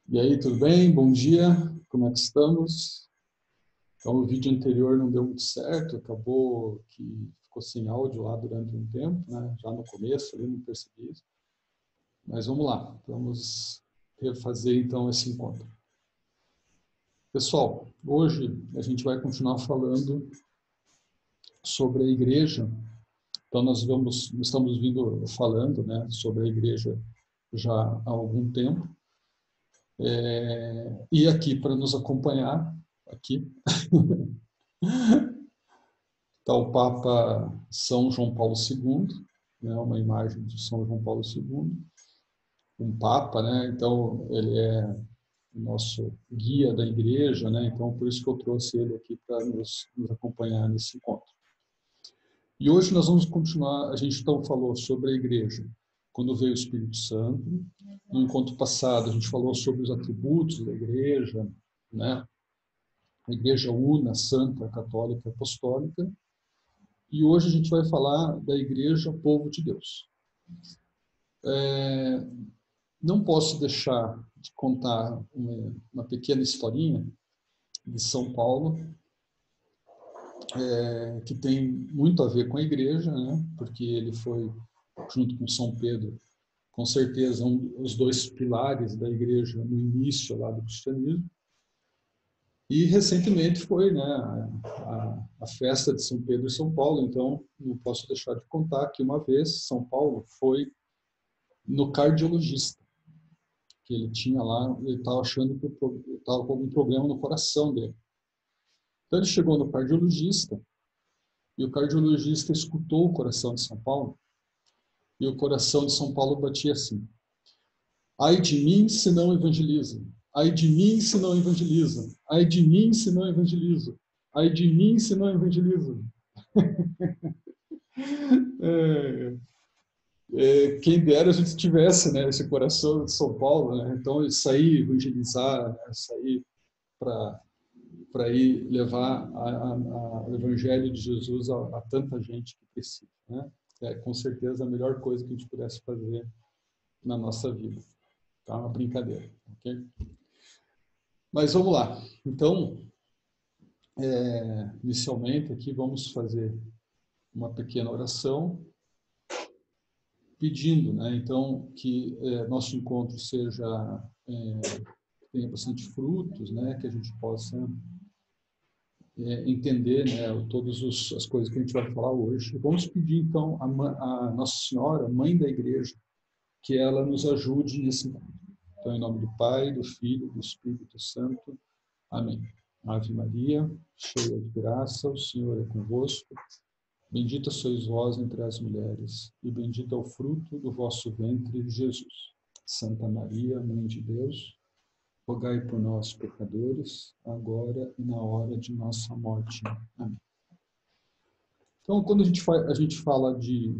E aí, tudo bem? Bom dia, como é que estamos? Então, o vídeo anterior não deu muito certo, acabou que ficou sem áudio lá durante um tempo, né? Já no começo, ali não percebi isso. Mas vamos lá, vamos refazer então esse encontro. Pessoal, hoje a gente vai continuar falando sobre a igreja. Então, nós estamos vindo falando, né, sobre a igreja já há algum tempo. E aqui para nos acompanhar, aqui, está o Papa São João Paulo II, né, uma imagem de São João Paulo II, um Papa, né, então ele é o nosso guia da igreja, né, então por isso que eu trouxe ele aqui para nos acompanhar nesse encontro. E hoje nós vamos continuar, a gente então falou sobre a igreja, quando veio o Espírito Santo. No encontro passado a gente falou sobre os atributos da igreja, né, a igreja una, santa, católica, apostólica. E hoje a gente vai falar da igreja povo de Deus. Não posso deixar de contar uma pequena historinha de São Paulo, que tem muito a ver com a igreja, né? Porque ele foi, junto com São Pedro, com certeza os dois pilares da igreja no início lá do cristianismo. E recentemente foi, né, a festa de São Pedro e São Paulo, então não posso deixar de contar que uma vez São Paulo foi no cardiologista, que ele tinha lá, ele estava achando que estava com algum problema no coração dele. Então ele chegou no cardiologista, e o cardiologista escutou o coração de São Paulo, e o coração de São Paulo batia assim: ai de mim se não evangelizo, ai de mim se não evangelizo, ai de mim se não evangelizo, ai de mim se não evangelizo. Quem dera a gente tivesse, né, esse coração de São Paulo, né? Então sair evangelizar, né, sair para ir levar o evangelho de Jesus a tanta gente que precisa, né? É com certeza a melhor coisa que a gente pudesse fazer na nossa vida. Tá? Uma brincadeira, ok? Mas vamos lá. Então, inicialmente aqui vamos fazer uma pequena oração pedindo, né? Então que nosso encontro tenha bastante frutos, né? Que a gente possa entender, né, todas as coisas que a gente vai falar hoje. Vamos pedir, então, a Nossa Senhora, Mãe da Igreja, que ela nos ajude nesse mundo. Então, em nome do Pai, do Filho e do Espírito Santo. Amém. Ave Maria, cheia de graça, o Senhor é convosco. Bendita sois vós entre as mulheres, e bendito é o fruto do vosso ventre, Jesus. Santa Maria, Mãe de Deus, rogai por nós, pecadores, agora e na hora de nossa morte. Amém. Então, quando a gente fala de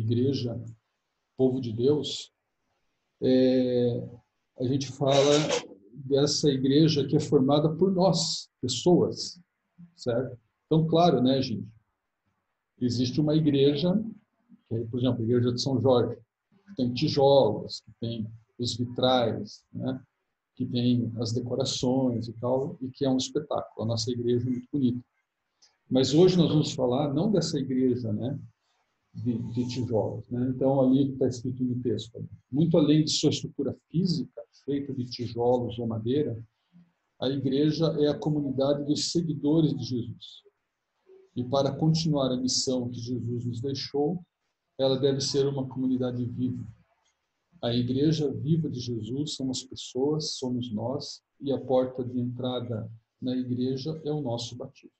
igreja, povo de Deus, a gente fala dessa igreja que é formada por nós, pessoas, certo? Então, claro, né, gente? Existe uma igreja, que é, por exemplo, a igreja de São Jorge, que tem tijolos, que tem os vitrais, né? Que tem as decorações e tal, e que é um espetáculo. A nossa igreja é muito bonita. Mas hoje nós vamos falar não dessa igreja, né, de tijolos, né? Então ali está escrito no texto, muito além de sua estrutura física feita de tijolos ou madeira, a igreja é a comunidade dos seguidores de Jesus. E para continuar a missão que Jesus nos deixou, ela deve ser uma comunidade viva. A igreja viva de Jesus são as pessoas, somos nós, e a porta de entrada na igreja é o nosso batismo.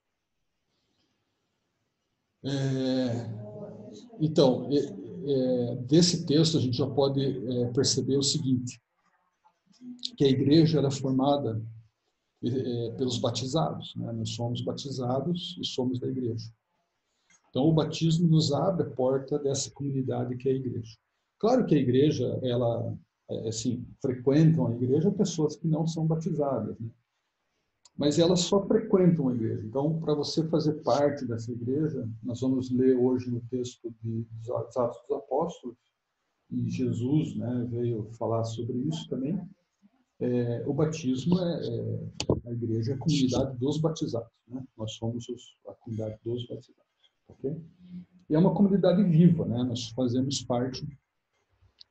Então, desse texto a gente já pode perceber o seguinte, que a igreja era formada pelos batizados, né? Nós somos batizados e somos da igreja. Então, o batismo nos abre a porta dessa comunidade que é a igreja. Claro que a igreja, ela, assim, frequentam a igreja pessoas que não são batizadas, né? mas elas só frequentam a igreja. Então, para você fazer parte dessa igreja, nós vamos ler hoje no texto dos Atos dos Apóstolos, e Jesus, né, veio falar sobre isso também. O batismo a igreja é a comunidade dos batizados, né? Nós somos a comunidade dos batizados, ok? E é uma comunidade viva, né? Nós fazemos parte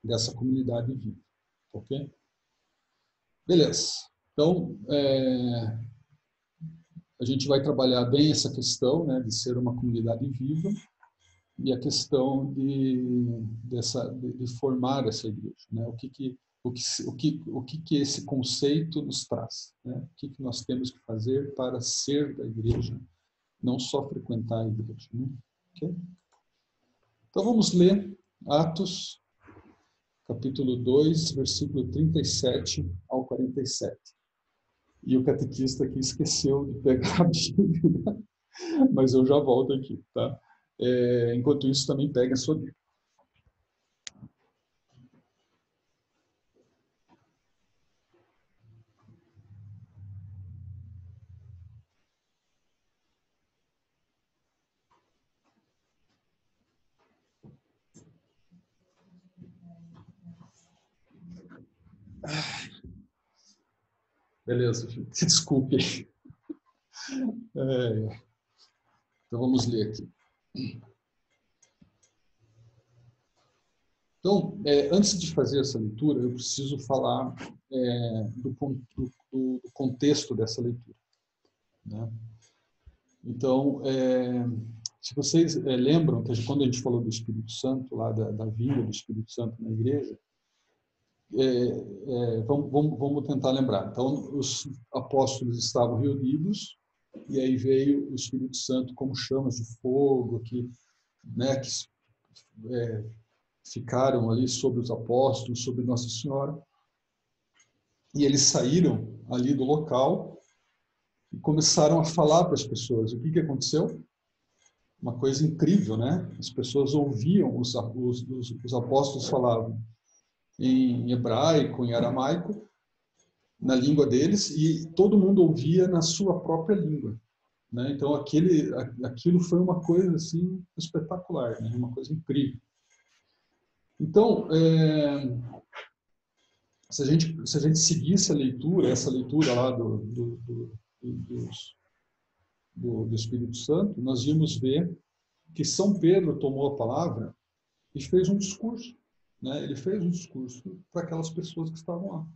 dessa comunidade viva, ok? Beleza. Então, a gente vai trabalhar bem essa questão, né, de ser uma comunidade viva e a questão de formar essa igreja, né? O que esse conceito nos traz, né? O que nós temos que fazer para ser da igreja, não só frequentar a igreja, né? Okay? Então vamos ler Atos, capítulo 2, versículo 37 ao 47. E o catequista aqui esqueceu de pegar a Bíblia, mas eu já volto aqui, tá? Enquanto isso, também pega a sua Bíblia. Beleza, desculpe. Então vamos ler aqui. Então, antes de fazer essa leitura, eu preciso falar do contexto dessa leitura, né? Então, se vocês lembram que quando a gente falou do Espírito Santo, lá da vinda do Espírito Santo na igreja, vamos tentar lembrar. Então, os apóstolos estavam reunidos e aí veio o Espírito Santo como chamas de fogo que ficaram ali sobre os apóstolos, sobre Nossa Senhora. E eles saíram ali do local e começaram a falar para as pessoas. O que aconteceu? Uma coisa incrível, né? As pessoas ouviam, os apóstolos falavam em hebraico, em aramaico, na língua deles, e todo mundo ouvia na sua própria língua, né? Então aquilo foi uma coisa assim espetacular, né? Uma coisa incrível. Então, se a gente seguisse a leitura, essa leitura lá do Espírito Santo, nós íamos ver que São Pedro tomou a palavra e fez um discurso, né? Ele fez um discurso para aquelas pessoas que estavam lá.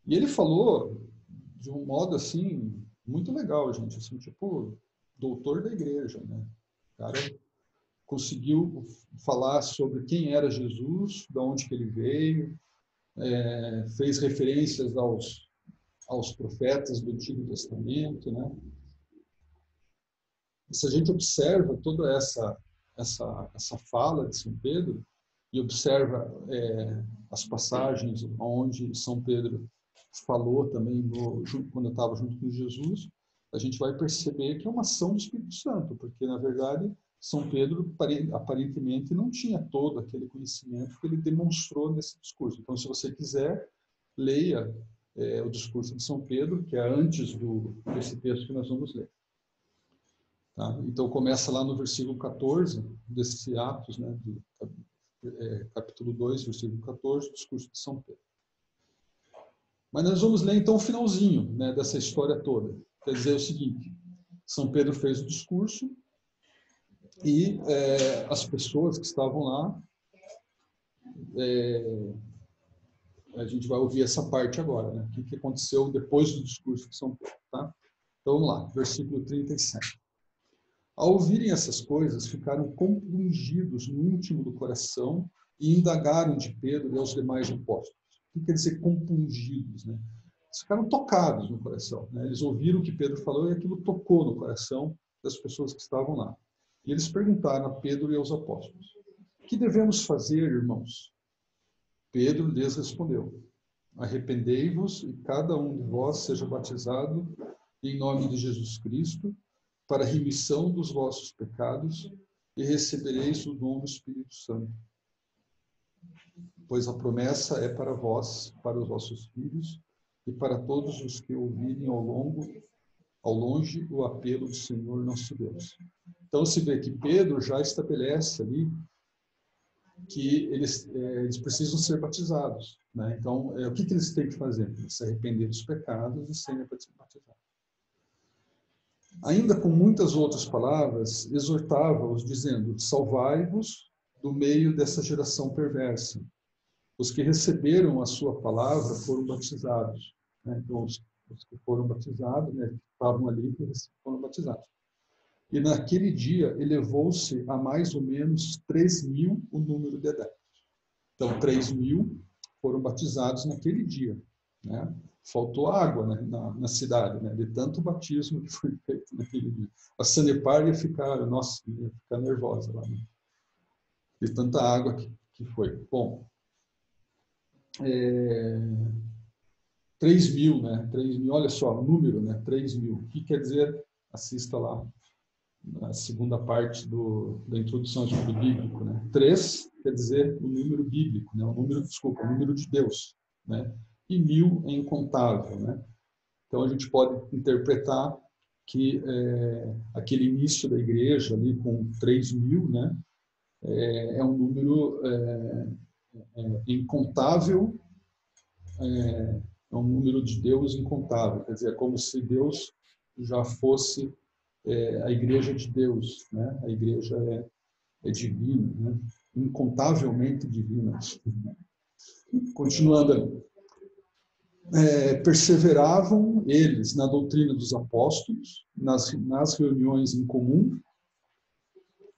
E ele falou de um modo assim muito legal, gente, assim, tipo doutor da igreja, né? O cara conseguiu falar sobre quem era Jesus, de onde que ele veio, fez referências aos profetas do Antigo Testamento, né? E se a gente observa toda essa fala de São Pedro e observa as passagens onde São Pedro falou também quando eu estava junto com Jesus, a gente vai perceber que é uma ação do Espírito Santo, porque na verdade São Pedro aparentemente não tinha todo aquele conhecimento que ele demonstrou nesse discurso. Então, se você quiser, leia o discurso de São Pedro, que é antes desse texto que nós vamos ler. Tá? Então, começa lá no versículo 14 desse Atos, né, capítulo 2, versículo 14, o discurso de São Pedro. Mas nós vamos ler então o finalzinho, né, dessa história toda. Quer dizer o seguinte: São Pedro fez o discurso e as pessoas que estavam lá, a gente vai ouvir essa parte agora, né? O que aconteceu depois do discurso de São Pedro. Tá? Então vamos lá, versículo 37. Ao ouvirem essas coisas, ficaram compungidos no íntimo do coração e indagaram de Pedro e aos demais apóstolos. O que quer dizer compungidos, né? Eles ficaram tocados no coração, né? Eles ouviram o que Pedro falou e aquilo tocou no coração das pessoas que estavam lá. E eles perguntaram a Pedro e aos apóstolos: o que devemos fazer, irmãos? Pedro lhes respondeu: arrependei-vos e cada um de vós seja batizado em nome de Jesus Cristo para a remissão dos vossos pecados e recebereis o dom do Espírito Santo. Pois a promessa é para vós, para os vossos filhos, e para todos os que ouvirem ao longe o apelo do Senhor nosso Deus. Então se vê que Pedro já estabelece ali que eles precisam ser batizados, né? Então, o que eles têm que fazer? Se arrepender dos pecados e serem batizados. Ainda com muitas outras palavras, exortava-os, dizendo: salvai-vos do meio dessa geração perversa. Os que receberam a sua palavra foram batizados, né? Então, os que foram batizados, né, estavam ali, foram batizados. E naquele dia elevou-se a mais ou menos 3.000 o número de adeptos. Então, 3.000 foram batizados naquele dia, né? Faltou água, né, na cidade, né, de tanto batismo que foi feito naquele dia. A Sanepar ia ficar nervosa lá, né, de tanta água que foi. Bom, 3.000, né? 3.000, olha só, o número, né? 3.000. O que quer dizer? Assista lá na segunda parte da introdução ao estudo bíblico, né? 3 quer dizer o número bíblico, né? O número de Deus, né? E 1.000 é incontável, né? Então a gente pode interpretar que aquele início da igreja ali com 3.000, né? É um número incontável, é um número de Deus incontável, quer dizer, é como se Deus já fosse a igreja de Deus, né? A igreja é divina, né? Incontavelmente divina. Continuando, perseveravam eles na doutrina dos apóstolos, nas reuniões em comum,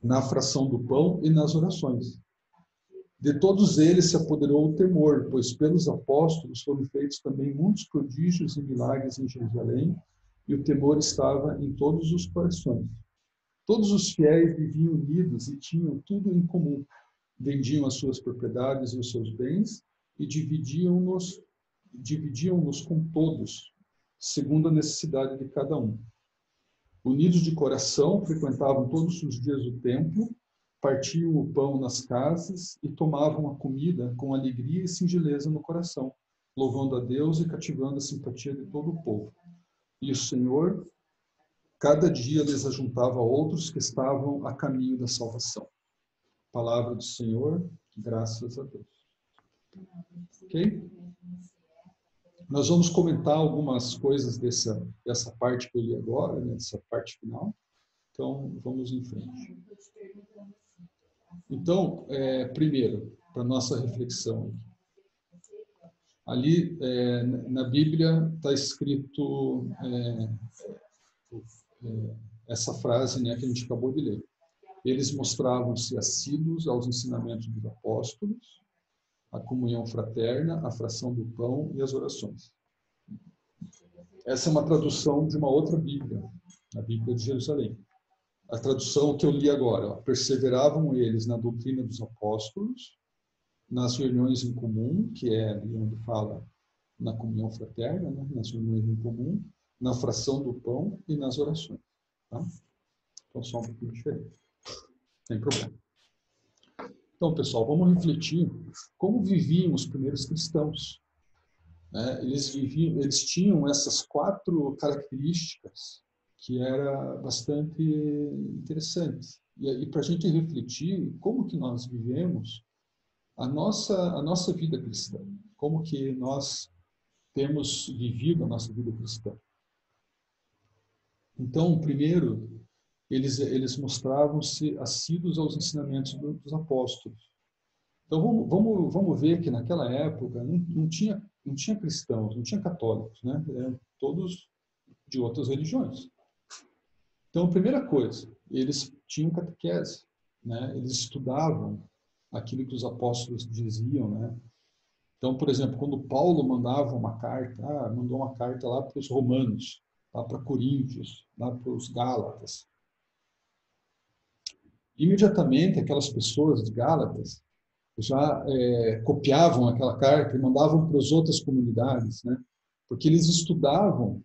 na fração do pão e nas orações. De todos eles se apoderou o temor, pois pelos apóstolos foram feitos também muitos prodígios e milagres em Jerusalém, e o temor estava em todos os corações. Todos os fiéis viviam unidos e tinham tudo em comum. Vendiam as suas propriedades e os seus bens e dividiam-nos com todos, segundo a necessidade de cada um. Unidos de coração, frequentavam todos os dias o templo, partiam o pão nas casas e tomavam a comida com alegria e singeleza no coração, louvando a Deus e cativando a simpatia de todo o povo. E o Senhor, cada dia, lhes ajuntava outros que estavam a caminho da salvação. Palavra do Senhor, graças a Deus. Ok? Nós vamos comentar algumas coisas dessa parte que eu li agora, né, dessa parte final. Então, vamos em frente. Então, primeiro, para nossa reflexão. Ali, na Bíblia, está escrito essa frase, né, que a gente acabou de ler. Eles mostravam-se assíduos aos ensinamentos dos apóstolos, a comunhão fraterna, a fração do pão e as orações. Essa é uma tradução de uma outra Bíblia, a Bíblia de Jerusalém. A tradução que eu li agora, ó, perseveravam eles na doutrina dos apóstolos, nas reuniões em comum, que é onde fala na comunhão fraterna, né, nas reuniões em comum, na fração do pão e nas orações. Tá? Então, só um pouquinho diferente. Sem problema. Então, pessoal, vamos refletir como viviam os primeiros cristãos. Né? Eles tinham essas 4 características que era bastante interessante. E para a gente refletir como que nós vivemos a nossa vida cristã, como que nós temos vivido a nossa vida cristã. Então, primeiro, eles mostravam-se assíduos aos ensinamentos dos apóstolos. Então, vamos ver que naquela época não tinha cristãos, não tinha católicos, né? Eram todos de outras religiões. Então, a primeira coisa, eles tinham catequese, né? Eles estudavam aquilo que os apóstolos diziam, né? Então, por exemplo, quando Paulo mandava uma carta, mandou uma carta lá para os romanos, lá para Coríntios, lá para os Gálatas. Imediatamente, aquelas pessoas de Gálatas já copiavam aquela carta e mandavam para as outras comunidades, né? Porque eles estudavam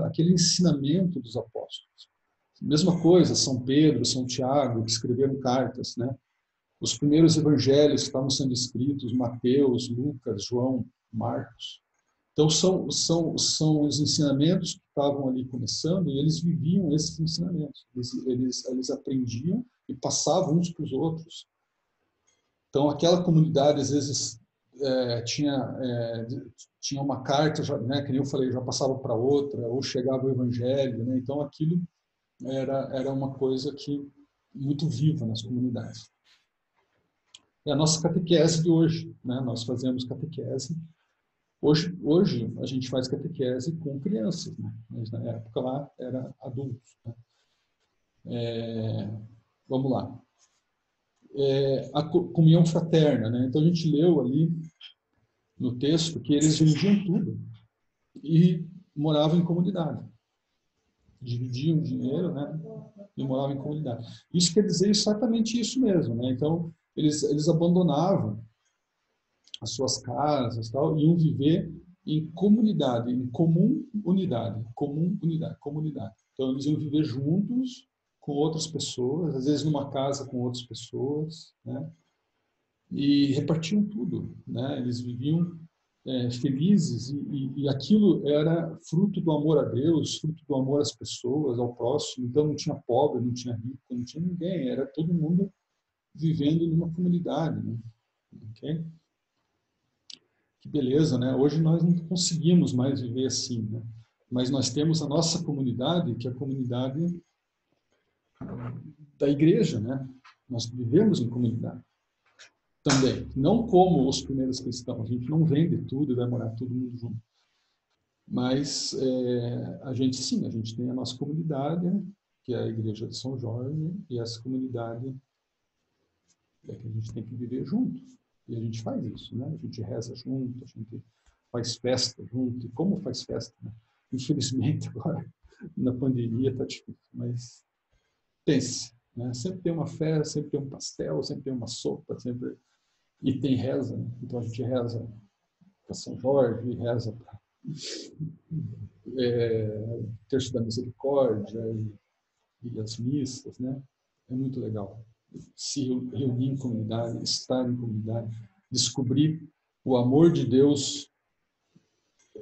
aquele ensinamento dos apóstolos. Mesma coisa, São Pedro, São Tiago, que escreveram cartas, né? Os primeiros evangelhos que estavam sendo escritos, Mateus, Lucas, João, Marcos. Então, são os ensinamentos que estavam ali começando e eles viviam esses ensinamentos. Eles aprendiam e passavam uns para os outros. Então, aquela comunidade, às vezes, tinha uma carta, já, né, que nem eu falei, já passava para outra, ou chegava o evangelho. Né? Então, aquilo era uma coisa que muito viva nas comunidades. É a nossa catequese de hoje. Né? Nós fazemos catequese. Hoje a gente faz catequese com crianças, né? Mas na época lá era adultos. Né? Vamos lá. A comunhão fraterna. Né? Então a gente leu ali no texto que eles vendiam tudo e moravam em comunidade. Dividiam o dinheiro, né? E moravam em comunidade. Isso quer dizer exatamente isso mesmo. Né? Então eles abandonavam as suas casas, tal, iam viver em comunidade, em comunidade. Então, eles iam viver juntos com outras pessoas, às vezes numa casa com outras pessoas, né? E repartiam tudo, né? Eles viviam felizes e aquilo era fruto do amor a Deus, fruto do amor às pessoas, ao próximo. Então, não tinha pobre, não tinha rico, não tinha ninguém, era todo mundo vivendo numa comunidade, né? Ok? Que beleza, né? Hoje nós não conseguimos mais viver assim, né? Mas nós temos a nossa comunidade, que é a comunidade da igreja, né? Nós vivemos em comunidade também. Não como os primeiros cristãos, a gente não vende tudo e vai morar todo mundo junto. Mas a gente sim, a gente tem a nossa comunidade, né? Que é a igreja de São Jorge, e essa comunidade é que a gente tem que viver junto. E a gente faz isso, né? A gente reza junto, a gente faz festa junto. E como faz festa, né? Infelizmente, agora, na pandemia está difícil, mas pense, né? Sempre tem uma festa, sempre tem um pastel, sempre tem uma sopa, sempre... E tem reza, né? Então a gente reza para São Jorge, reza para Terço da Misericórdia e as missas, né? É muito legal se reunir em comunidade, estar em comunidade, descobrir o amor de Deus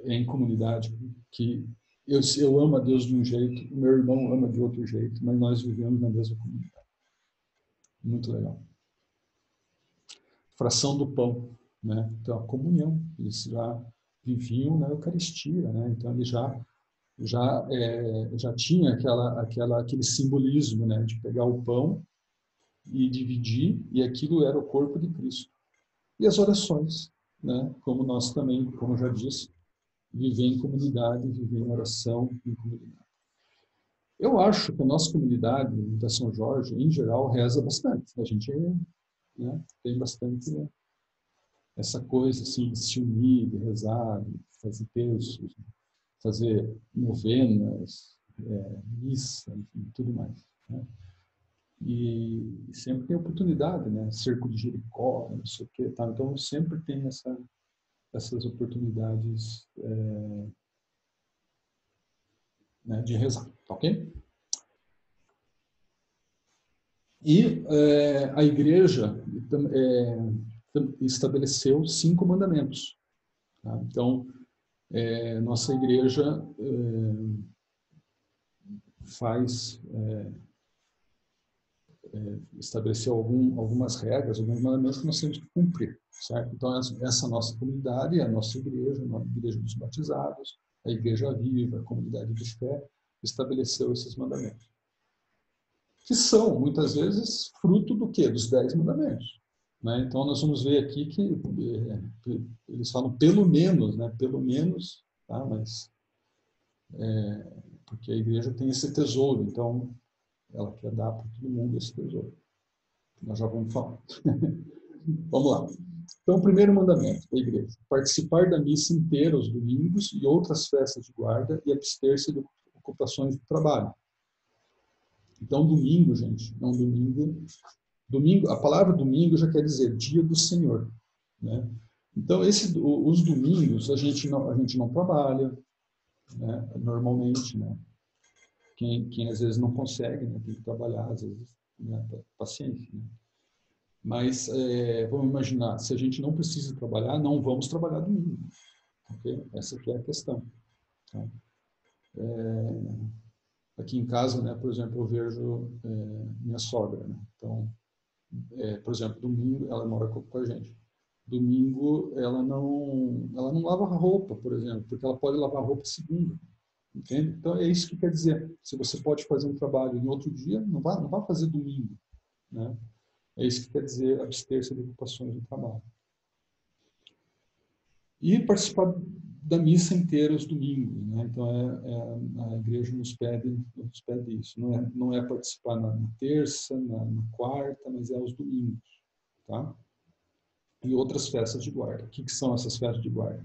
em comunidade, que eu amo a Deus de um jeito, o meu irmão ama de outro jeito, mas nós vivemos na mesma comunidade. Muito legal. Fração do pão, né? Então, a comunhão, eles já viviam na Eucaristia, né? Então, eles já tinha aquele simbolismo, né? De pegar o pão e dividir, e aquilo era o corpo de Cristo. E as orações, né? Como nós também, como eu já disse, viver em comunidade, viver em oração em comunidade. Eu acho que a nossa comunidade da São Jorge, em geral, reza bastante. A gente, né, tem bastante, né, essa coisa assim, de se unir, de rezar, de fazer terços, fazer novenas, missa, enfim, tudo mais. Né? E sempre tem oportunidade, né? Cerco de Jericó, não sei o quê, tá? Então sempre tem essas oportunidades né, de rezar, ok? E a igreja estabeleceu 5 mandamentos. Tá? Então, nossa igreja estabeleceu algumas regras, alguns mandamentos que nós temos que cumprir, certo? Então, essa nossa comunidade é a nossa igreja, a igreja dos batizados, a igreja viva, a comunidade de fé, estabeleceu esses mandamentos. Que são, muitas vezes, fruto do quê? Dos 10 mandamentos. Né? Então, nós vamos ver aqui que eles falam pelo menos, né? Pelo menos, tá? Mas, porque a igreja tem esse tesouro, então ela quer dar para todo mundo esse tesouro. Nós já vamos falar. Vamos lá. Então, o primeiro mandamento da igreja: participar da missa inteira aos domingos e outras festas de guarda e abster-se de ocupações do trabalho. Então, domingo, gente, é um domingo. Domingo, a palavra domingo já quer dizer dia do Senhor, né? Então, os domingos a gente não trabalha, né? Normalmente, né? Quem às vezes não consegue, né? Tem que trabalhar, às vezes, né? Paciência, né? Mas vamos imaginar, se a gente não precisa trabalhar, não vamos trabalhar domingo. Okay? Essa aqui é a questão. Tá? Aqui em casa, né, por exemplo, eu vejo minha sogra. Né? Então, por exemplo, domingo, ela mora com a gente. Domingo, ela não lava roupa, por exemplo, porque ela pode lavar roupa segunda. Entende? Então, é isso que quer dizer. Se você pode fazer um trabalho em outro dia, não vai fazer domingo. Né? É isso que quer dizer abster-se de ocupações do trabalho. E participar da missa inteira aos domingos. Né? Então, a igreja nos pede isso. Não é participar na terça, na quarta, mas é aos domingos. Tá? E outras festas de guarda. O que são essas festas de guarda?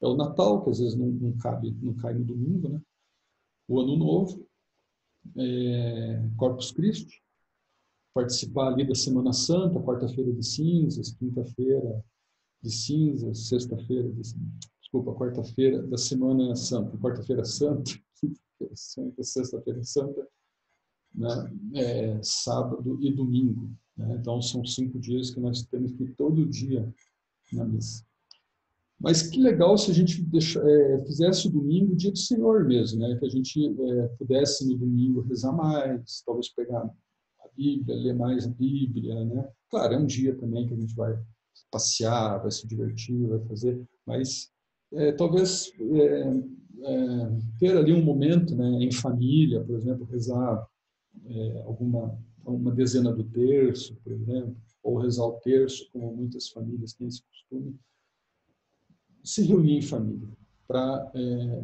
É o Natal, que às vezes não cai no domingo, né? O Ano Novo, Corpus Christi, participar ali da Semana Santa, quarta-feira de cinzas, quinta-feira de cinzas, sexta-feira desculpa, quarta-feira da Semana Santa, quarta-feira santa, quinta-feira santa, sexta-feira santa, né? Sábado e domingo. Né? Então, são 5 dias que nós temos que ir todo dia na missa. Mas que legal se a gente fizesse o domingo dia do Senhor mesmo, né? Que a gente pudesse no domingo rezar mais, talvez pegar a Bíblia, ler mais a Bíblia, né? Claro, é um dia também que a gente vai passear, vai se divertir, vai fazer, mas talvez ter ali um momento, né, em família, por exemplo, rezar uma dezena do terço, por exemplo, ou rezar o terço, como muitas famílias têm esse costume, se reunir em família para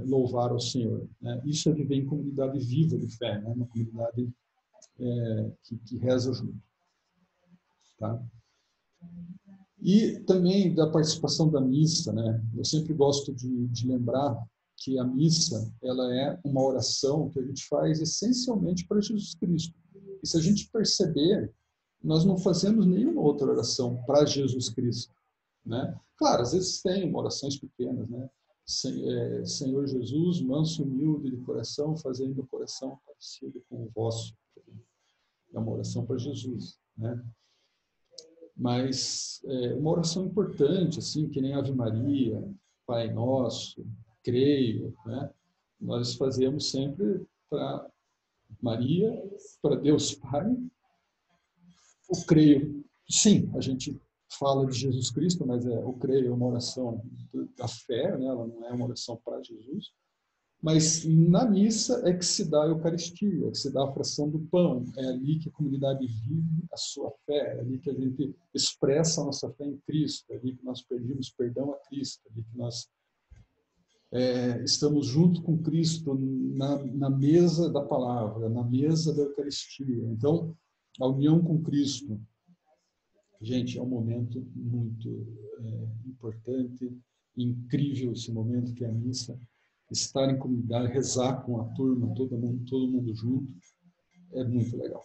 louvar ao Senhor. Né? Isso é viver em comunidade viva de fé, né? Uma comunidade que reza junto. Tá? E também da participação da missa. Né? Eu sempre gosto de lembrar que a missa ela é uma oração que a gente faz essencialmente para Jesus Cristo. E se a gente perceber, nós não fazemos nenhuma outra oração para Jesus Cristo. Né? Claro, às vezes tem orações pequenas, né? Senhor Jesus, manso e humilde de coração, fazendo o coração parecido com o vosso. É uma oração para Jesus, né? Mas uma oração importante, assim, que nem Ave Maria, Pai Nosso, Creio, né? Nós fazemos sempre para Maria, para Deus Pai, o Creio. Sim, a gente fala de Jesus Cristo, mas o creio é uma oração da fé, né? Ela não é uma oração para Jesus. Mas na missa é que se dá a Eucaristia, é que se dá a fração do pão. É ali que a comunidade vive a sua fé, é ali que a gente expressa a nossa fé em Cristo, é ali que nós pedimos perdão a Cristo, é ali que nós estamos junto com Cristo na mesa da palavra, na mesa da Eucaristia. Então, a união com Cristo, gente, é um momento muito importante, incrível esse momento que é a missa. Estar em comunidade, rezar com a turma, todo mundo junto, é muito legal.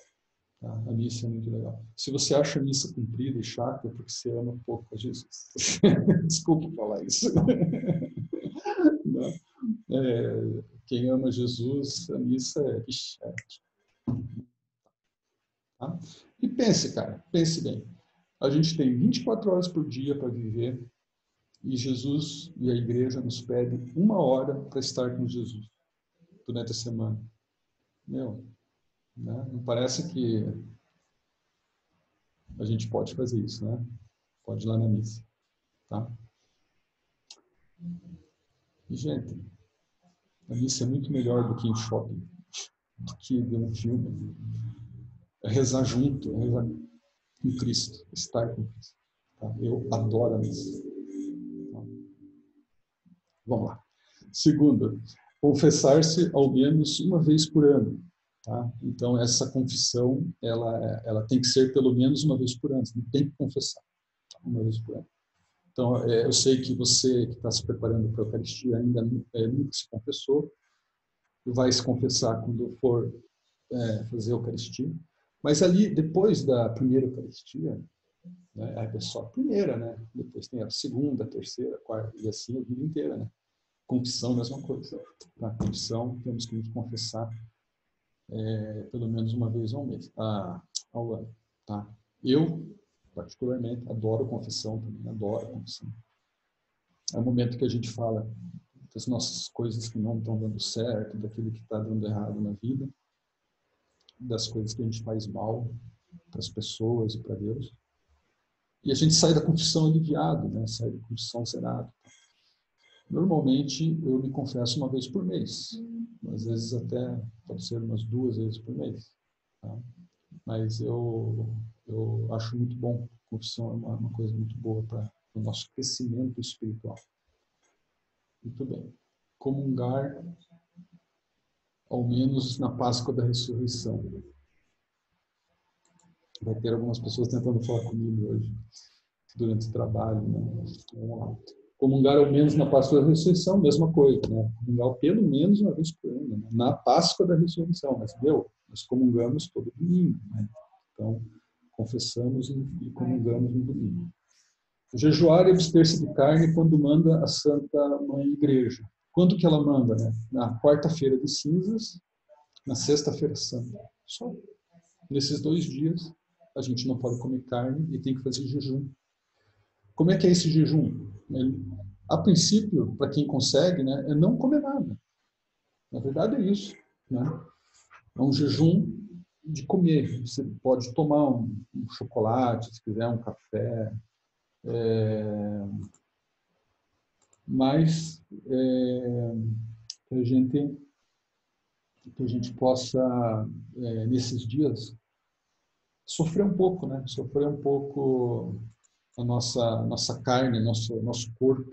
Tá? A missa é muito legal. Se você acha a missa comprida e chata, é porque você ama pouco a Jesus. Desculpa falar isso. Quem ama Jesus, a missa é. Tá? E pense, cara, pense bem. A gente tem 24 horas por dia para viver e Jesus e a igreja nos pedem 1 hora para estar com Jesus durante a semana. Meu, né? Não parece que a gente pode fazer isso, né? Pode ir lá na missa, tá? E, gente, a missa é muito melhor do que em shopping, do que ver um filme. É rezar junto, é rezar com Cristo, estar com Cristo. Tá? Eu adoro a missa. Tá? Vamos lá. Segundo, confessar-se ao menos uma vez por ano. Tá? Então, essa confissão, ela tem que ser pelo menos uma vez por ano. Você não tem que confessar, tá? Uma vez por ano. Então, eu sei que você que está se preparando para a Eucaristia ainda nunca se confessou, vai se confessar quando for fazer a Eucaristia. Mas ali, depois da primeira Eucaristia, né, é só a primeira, né? Depois tem a segunda, a terceira, a quarta, e assim a vida inteira, né? Confissão, mesma coisa. Na confissão, temos que nos confessar pelo menos uma vez ao mês, ao ano. Tá? Eu, particularmente, adoro confissão também, adoro confissão. É o momento que a gente fala das nossas coisas que não estão dando certo, daquilo que está dando errado na vida, das coisas que a gente faz mal para as pessoas e para Deus. E a gente sai da confissão aliviado, né? Sai da confissão zerado. Normalmente, eu me confesso uma vez por mês. Às vezes até pode ser umas 2 vezes por mês. Tá? Mas eu acho muito bom. A confissão é uma coisa muito boa para o nosso crescimento espiritual. Muito bem. Comungar, ao menos na Páscoa da Ressurreição. Vai ter algumas pessoas tentando falar comigo hoje, durante o trabalho. Né? Vamos lá. Comungar ao menos na Páscoa da Ressurreição, mesma coisa. Né? Comungar pelo menos uma vez por ano, né? Na Páscoa da Ressurreição. Mas, nós comungamos todo domingo. Né? Então, confessamos e comungamos no domingo. Jejuar e abster-se de carne quando manda a Santa Mãe Igreja. Quando que ela manda? Né? Na quarta-feira de cinzas, na sexta-feira santa. Só. Nesses 2 dias, a gente não pode comer carne e tem que fazer jejum. Como é que é esse jejum? A princípio, para quem consegue, né, é não comer nada. Na verdade é isso. Né? É um jejum de comer. Você pode tomar um chocolate, se quiser, um café. Mas que a gente possa, nesses dias, sofrer um pouco, né? Sofrer um pouco a nossa carne, nosso corpo,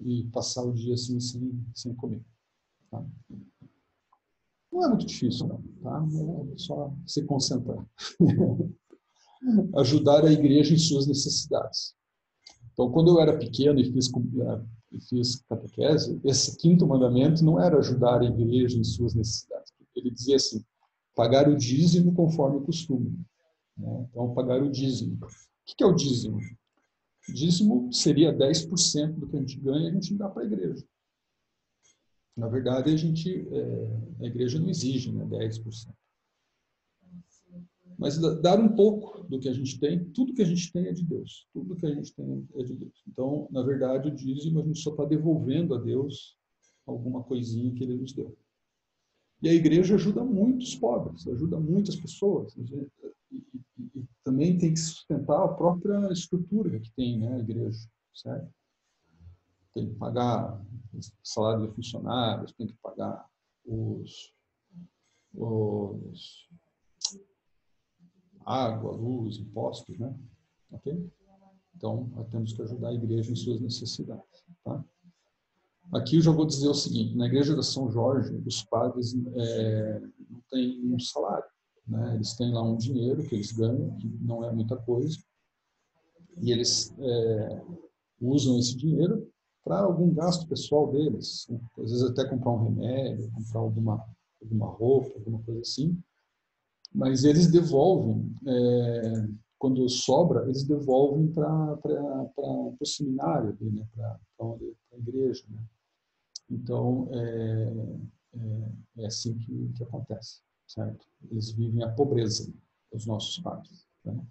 e passar o dia assim, sem comer. Tá? Não é muito difícil, não. Tá? É só se concentrar. Ajudar a igreja em suas necessidades. Então, quando eu era pequeno e fiz catequese, esse 5º mandamento não era ajudar a igreja em suas necessidades. Ele dizia assim, pagar o dízimo conforme o costume. Né? Então, pagar o dízimo. O que é o dízimo? O dízimo seria 10% do que a gente ganha, a gente dá para a igreja. Na verdade, a igreja não exige, né, 10%. Mas dar um pouco do que a gente tem, tudo que a gente tem é de Deus. Tudo que a gente tem é de Deus. Então, na verdade, o dízimo a gente só está devolvendo a Deus alguma coisinha que Ele nos deu. E a igreja ajuda muitos pobres, ajuda muitas pessoas. E também tem que sustentar a própria estrutura que tem, né, a igreja, certo? Tem que pagar o salário de funcionários, tem que pagar água, luz, impostos, né? Ok? Então, nós temos que ajudar a igreja em suas necessidades, tá? Aqui eu já vou dizer o seguinte, na igreja da São Jorge, os padres não têm um salário, né? Eles têm lá um dinheiro que eles ganham, que não é muita coisa, e eles usam esse dinheiro para algum gasto pessoal deles, às vezes até comprar um remédio, comprar alguma roupa, alguma coisa assim, mas eles devolvem, quando sobra, eles devolvem para o seminário, né? Para a igreja. Né? Então, é assim que acontece, certo? Eles vivem a pobreza, os nossos padres. Né?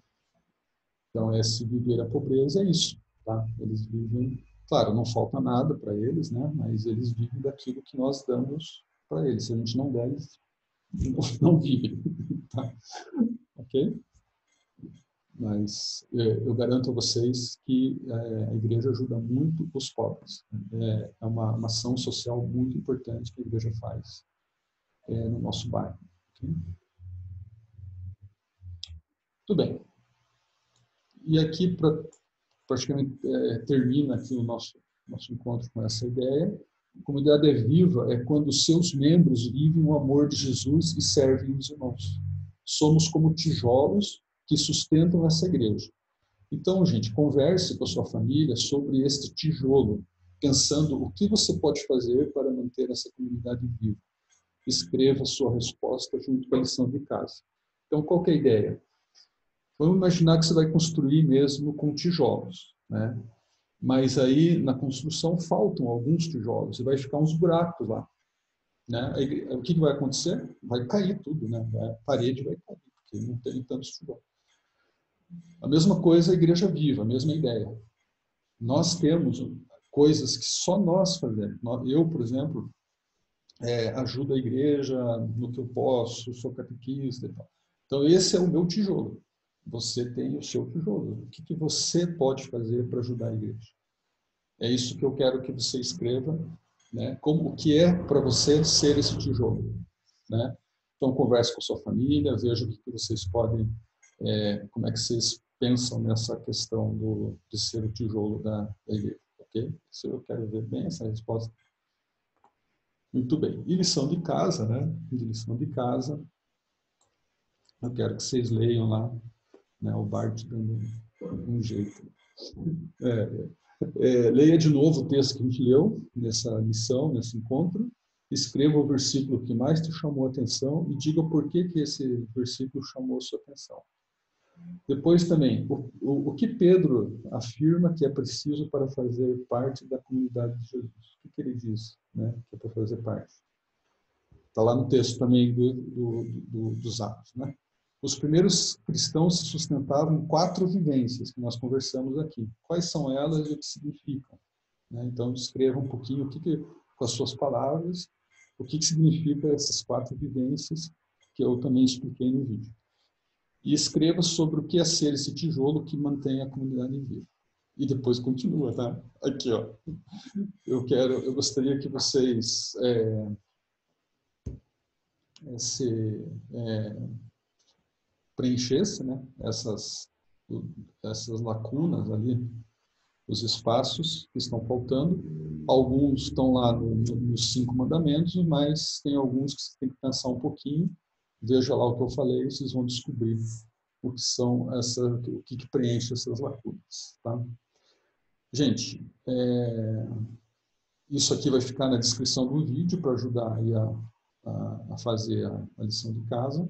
Então, esse viver a pobreza é isso. Tá? Eles vivem, claro, não falta nada para eles, né? Mas eles vivem daquilo que nós damos para eles. Se a gente não der, eles não vivem. Tá? Ok? Mas eu garanto a vocês que a igreja ajuda muito os pobres. É uma ação social muito importante que a igreja faz no nosso bairro. Okay? Tudo bem. E aqui, praticamente, termina aqui o nosso encontro com essa ideia. A comunidade é viva é quando seus membros vivem o amor de Jesus e servem os irmãos. Somos como tijolos que sustentam essa igreja. Então, gente, converse com a sua família sobre este tijolo, pensando o que você pode fazer para manter essa comunidade viva. Escreva a sua resposta junto com a lição de casa. Então, qual que é a ideia? Vamos imaginar que você vai construir mesmo com tijolos, né? Mas aí, na construção, faltam alguns tijolos e vai ficar uns buracos lá. Né? O que vai acontecer? Vai cair tudo, né? A parede vai cair, porque não tem tantos tijolos. A mesma coisa a igreja viva, a mesma ideia. Nós temos coisas que só nós fazemos. Eu, por exemplo, ajudo a igreja no que eu posso, sou catequista e tal. Então, esse é o meu tijolo. Você tem o seu tijolo. O que você pode fazer para ajudar a igreja? É isso que eu quero que você escreva, né? Como o que é para você ser esse tijolo, né? Então, converse com sua família, veja o que vocês podem, como é que vocês pensam nessa questão de ser o tijolo da igreja, ok? Isso eu quero ver bem essa resposta. Muito bem. E lição de casa, né? De lição de casa, eu quero que vocês leiam lá, né? O Bart dando um jeito. Leia de novo o texto que a gente leu nessa lição, nesse encontro. Escreva o versículo que mais te chamou a atenção e diga por que esse versículo chamou a sua atenção. Depois também, o que Pedro afirma que é preciso para fazer parte da comunidade de Jesus. O que ele diz, né? Que é para fazer parte. Está lá no texto também dos Atos, né? Os primeiros cristãos se sustentavam em 4 vivências que nós conversamos aqui. Quais são elas e o que significam? Né? Então, escreva um pouquinho com as suas palavras, o que significa essas 4 vivências que eu também expliquei no vídeo. E escreva sobre o que é ser esse tijolo que mantém a comunidade viva. E depois continua, tá? Aqui, ó. Eu gostaria que vocês preenchessem, né, essas lacunas ali, os espaços que estão faltando. Alguns estão lá nos 5 mandamentos, mas tem alguns que você tem que pensar um pouquinho. Veja lá o que eu falei, vocês vão descobrir o que são o que preenche essas lacunas, tá? Gente, isso aqui vai ficar na descrição do vídeo para ajudar aí a fazer a lição de casa.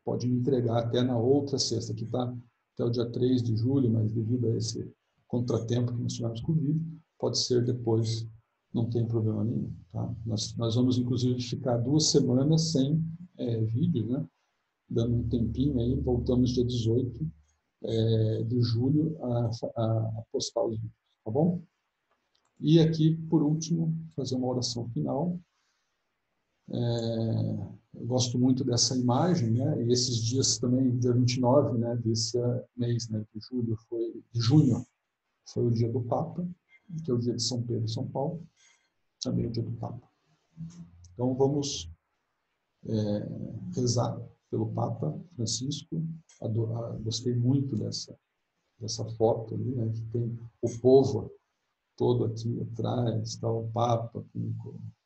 Pode me entregar até na outra sexta, que está até o dia 3 de julho, mas devido a esse contratempo que nós tivemos com o vídeo, pode ser depois, não tem problema nenhum. Tá? Nós vamos, inclusive, ficar 2 semanas sem vídeos, né? Dando um tempinho aí, voltamos dia 18 de julho a postar os vídeos, tá bom? E aqui, por último, fazer uma oração final. Eu gosto muito dessa imagem, né? E esses dias também, dia 29, né, desse mês, né, de junho, foi o dia do Papa, que é o dia de São Pedro e São Paulo, também é o dia do Papa. Então vamos rezar pelo Papa Francisco. Gostei muito dessa foto ali, né, que tem o povo todo aqui atrás, está o Papa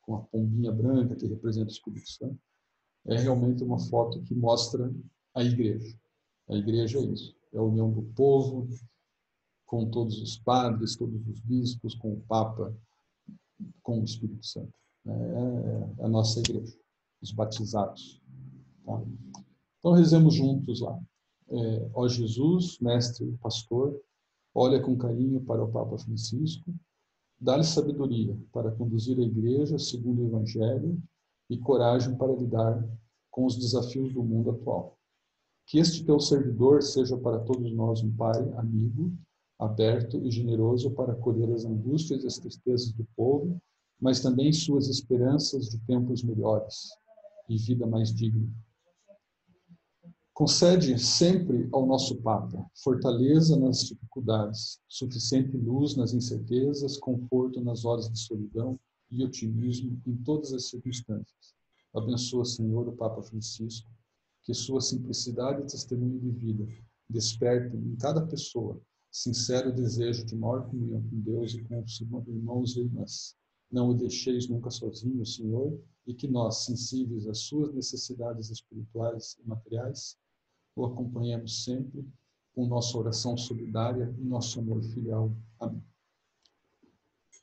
com a pombinha branca que representa o Espírito Santo. É realmente uma foto que mostra a igreja. A igreja é isso, é a união do povo com todos os padres, todos os bispos, com o Papa, com o Espírito Santo. É a nossa igreja, os batizados. Tá? Então, rezemos juntos lá. Ó Jesus, mestre e pastor, olha com carinho para o Papa Francisco, dá-lhe sabedoria para conduzir a igreja segundo o Evangelho e coragem para lidar com os desafios do mundo atual. Que este teu servidor seja para todos nós um pai, amigo, aberto e generoso para acolher as angústias e as tristezas do povo, mas também suas esperanças de tempos melhores e vida mais digna. Concede sempre ao nosso Papa fortaleza nas dificuldades, suficiente luz nas incertezas, conforto nas horas de solidão e otimismo em todas as circunstâncias. Abençoa, Senhor, o Papa Francisco, que sua simplicidade e testemunho de vida despertem em cada pessoa sincero desejo de maior comunhão com Deus e com os irmãos e irmãs. Não o deixeis nunca sozinho, Senhor, e que nós, sensíveis às suas necessidades espirituais e materiais, o acompanhemos sempre com nossa oração solidária e nosso amor filial. Amém.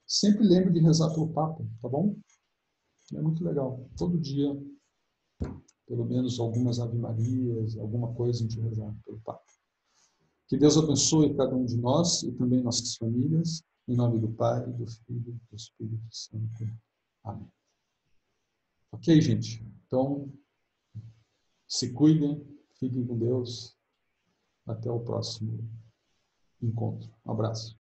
Sempre lembre de rezar pelo Papa, tá bom? É muito legal. Todo dia, pelo menos algumas Ave-Marias, alguma coisa a gente rezar pelo Papa. Que Deus abençoe cada um de nós e também nossas famílias. Em nome do Pai, do Filho e do Espírito Santo. Amém. Ok, gente? Então, se cuidem, fiquem com Deus. Até o próximo encontro. Um abraço.